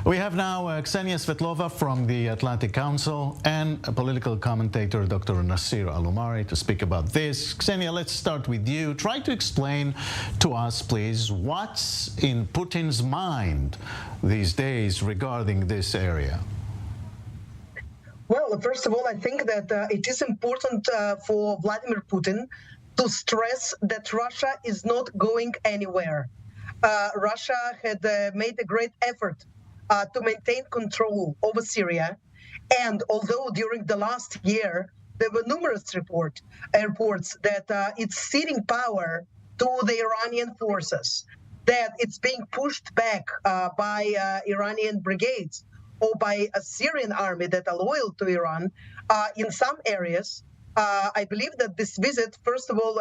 We have now Ksenia Svetlova from the Atlantic Council and a political commentator, Dr. Naseer Al-Omari, to speak about this. Ksenia, let's start with you. Try to explain to us, please, what's in Putin's mind these days regarding this area. Well, first of all, I think that it is important for Vladimir Putin to stress that Russia is not going anywhere. Russia had made a great effort to maintain control over Syria. And although during the last year, there were numerous reports that it's ceding power to the Iranian forces, that it's being pushed back by Iranian brigades or by a Syrian army that are loyal to Iran in some areas. I believe that this visit, first of all,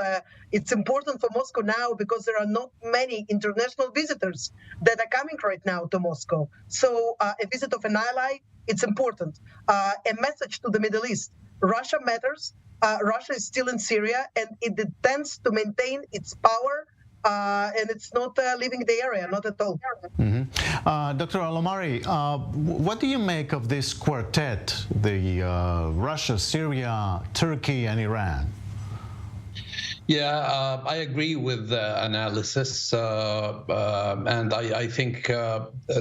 it's important for Moscow now because there are not many international visitors that are coming right now to Moscow. So a visit of an ally, it's important. A message to the Middle East. Russia matters. Russia is still in Syria, and it intends to maintain its power, and it's not leaving the area, not at all. Dr. Al-Omari, what do you make of this quartet, the Russia, Syria, Turkey, and Iran? Yeah, I agree with the analysis, and I think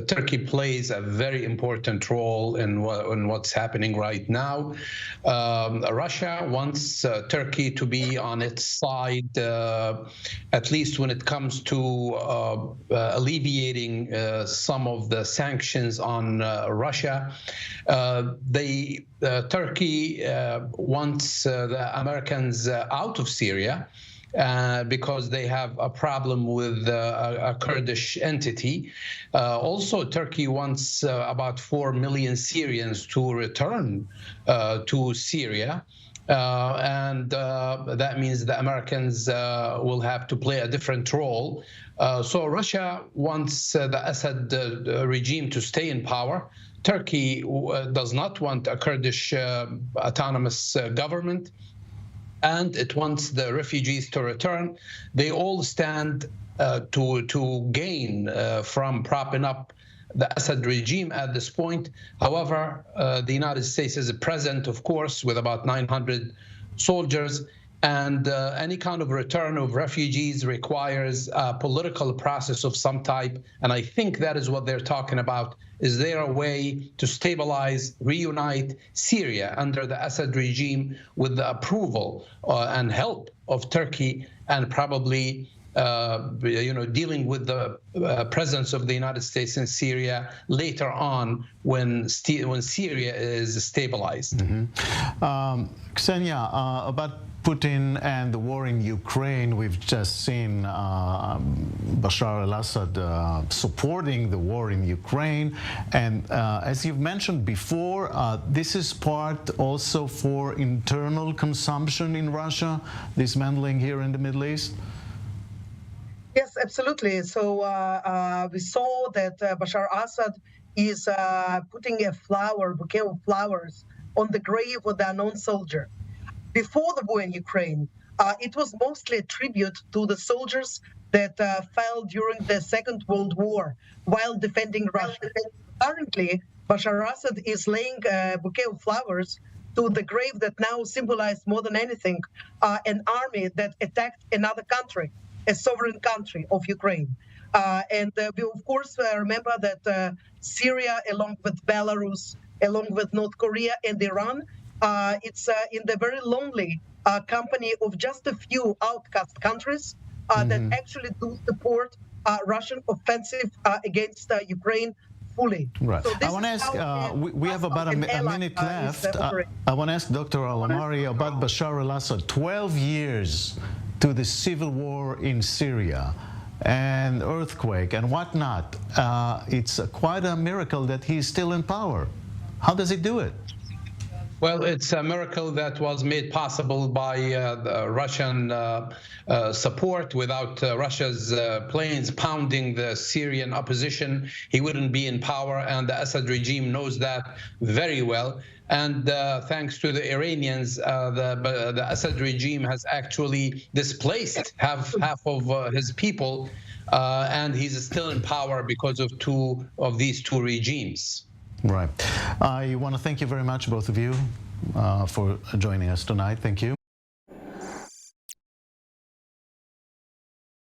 Turkey plays a very important role in what's happening right now. Russia wants Turkey to be on its side, at least when it comes to alleviating some of the sanctions on Russia. Turkey wants the Americans out of Syria because they have a problem with a Kurdish entity. Also, Turkey wants about 4 million Syrians to return to Syria. And that means the Americans will have to play a different role. So Russia wants the Assad regime to stay in power. Turkey does not want a Kurdish autonomous government, and it wants the refugees to return. They all stand to gain from propping up the Assad regime at this point. However, the United States is present, of course, with about 900 soldiers, and any kind of return of refugees requires a political process of some type, and I think that is what they're talking about. Is there a way to stabilize, reunite Syria under the Assad regime with the approval and help of Turkey, and probably dealing with the presence of the United States in Syria later on when Syria is stabilized? Ksenia, about Putin and the war in Ukraine, we've just seen Bashar al-Assad supporting the war in Ukraine. And as you've mentioned before, this is part also for internal consumption in Russia, dismantling here in the Middle East? Yes, absolutely. So we saw that Bashar al-Assad is putting a bouquet of flowers on the grave of the unknown soldier. Before the war in Ukraine, it was mostly a tribute to the soldiers that fell during the Second World War while defending Russia. Currently, Bashar al-Assad is laying a bouquet of flowers to the grave that now symbolized more than anything an army that attacked another country, a sovereign country of Ukraine. And we, of course, remember that Syria, along with Belarus, along with North Korea and Iran, it's in the very lonely company of just a few outcast countries that actually do support Russian offensive against Ukraine fully. Right. So I want to ask, we have about a minute left. I want to ask Dr. Al-Omari about Bashar al-Assad. 12 years to the civil war in Syria and earthquake and whatnot. It's quite a miracle that he's still in power. How does he do it? Well, it's a miracle that was made possible by the Russian support. Without Russia's planes pounding the Syrian opposition, he wouldn't be in power, and the Assad regime knows that very well. And thanks to the Iranians, the Assad regime has actually displaced half of his people, and he's still in power because of these two regimes. Right. I want to thank you very much, both of you, for joining us tonight. Thank you.